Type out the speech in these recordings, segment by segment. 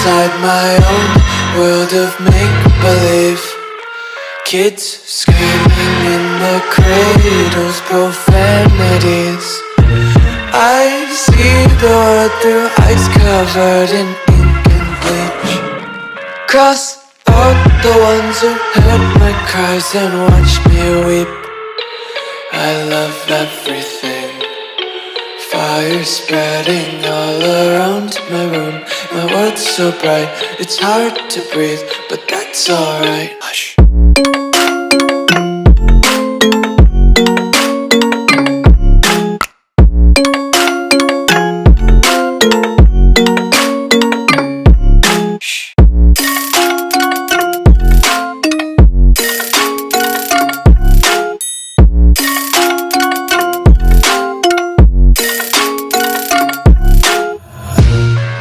inside my own world of make-believe. Kids screaming in their cradles, profanities. I see the world through ice covered in ink and bleach. Cross out the ones who heard my cries and watched me weep. I love everything. Fire spreading all around my room. My world's so bright, it's hard to breathe, but that's alright. Hush.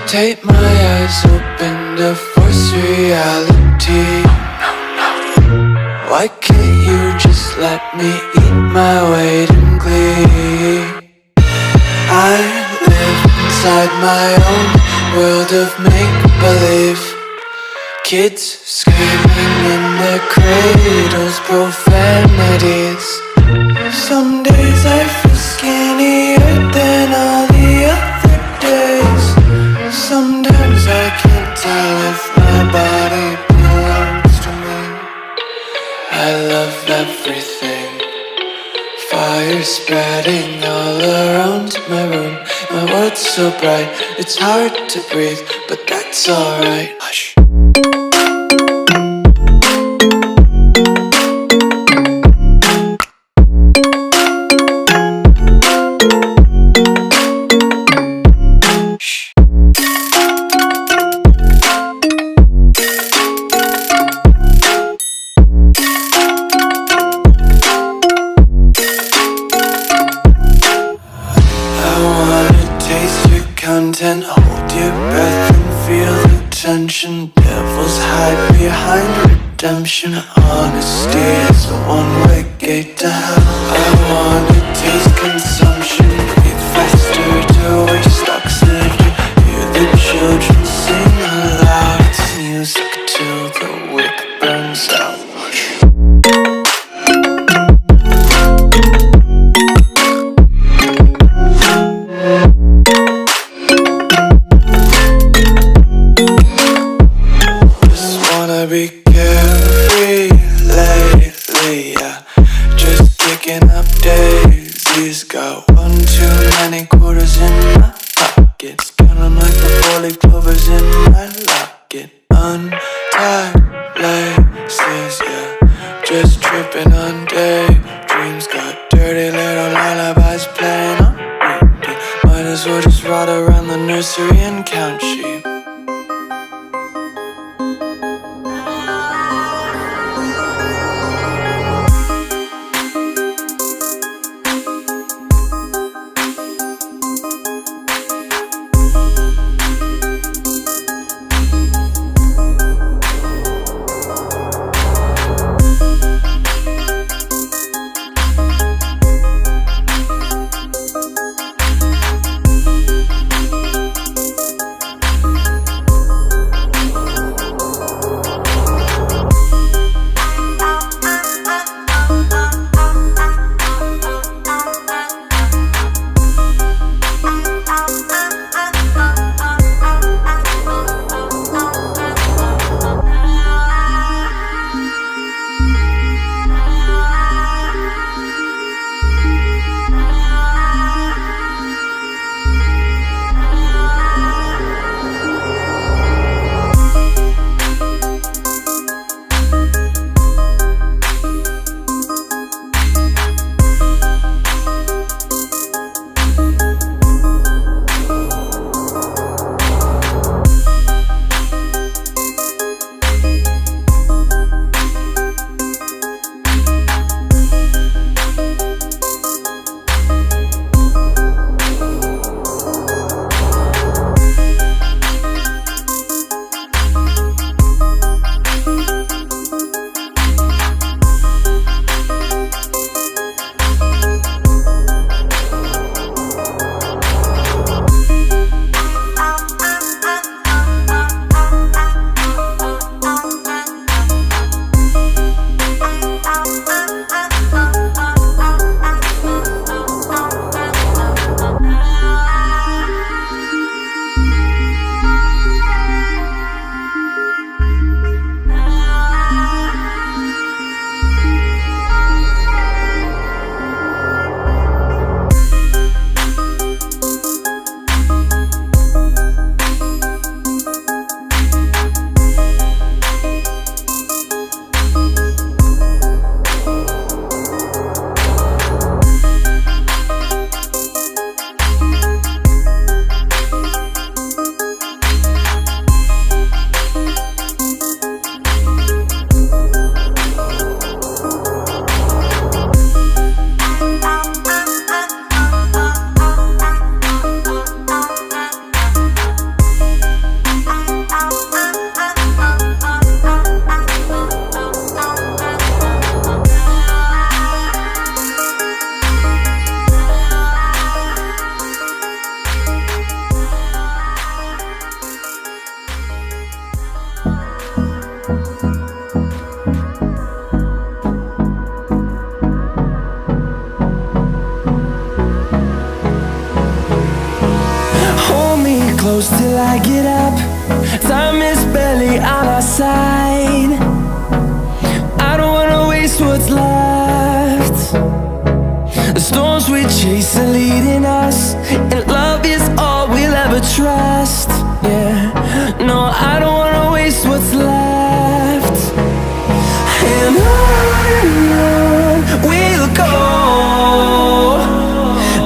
Take my eyes open to force reality. Why can't you just let me eat my weight in glee? I live inside my own world of make-believe. Kids screaming in their cradles, profanities. Some days I feel skinnier than all the other days. Sometimes I can't tell if my body belongs to me. I love everything. Fire spreading all around my room. My world's so bright, it's hard to breathe, but that's alright. Hush. Content, hold your breath and feel the tension. Devils hide behind redemption. Honesty is a one-way gate to hell. I wanna taste consumption. Breathe faster to waste oxygen. Hear the children sing aloud. It's music till the wick burns out. Be carefree lately, yeah. Just picking up daisies. Got one too many quarters in my pockets. Count 'em like the 4-leaf clovers close till I get up. Time is barely on our side. I don't wanna waste what's left. The storms we chase are leading us, and love is all we'll ever trust. Yeah, no, I don't wanna waste what's left. And on we'll go,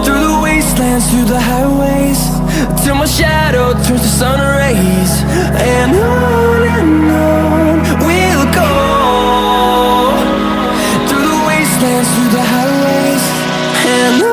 through the wastelands, through the highways, till my shadow turns to sun rays. And on we'll go, through the wastelands, through the highways, and on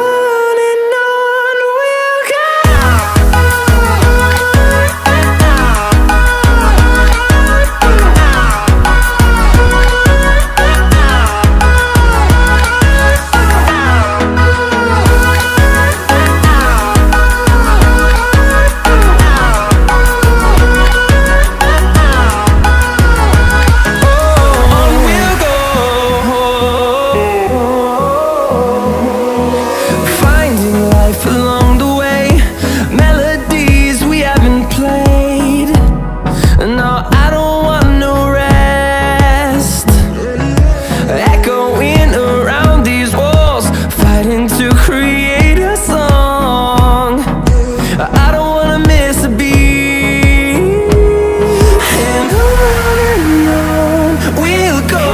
we'll go.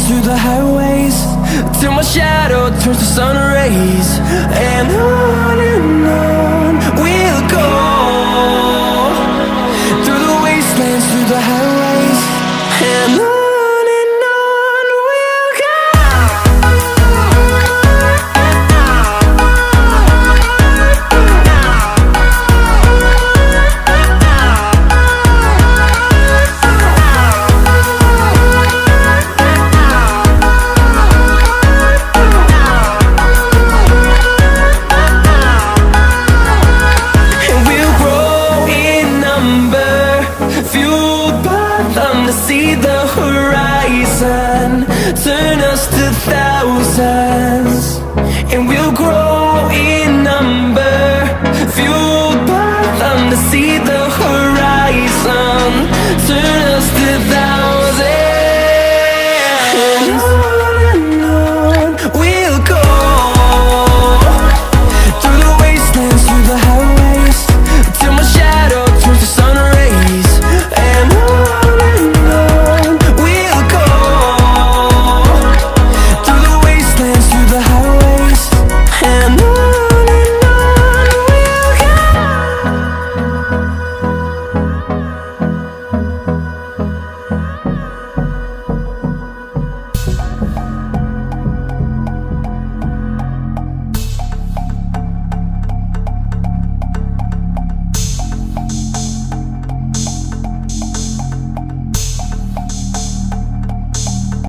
Through the highways, till my shadow turns to sun rays. And on we'll go, through the wastelands, through the highways, and on we'll go. See the horizon turn us to thousands, and we'll grow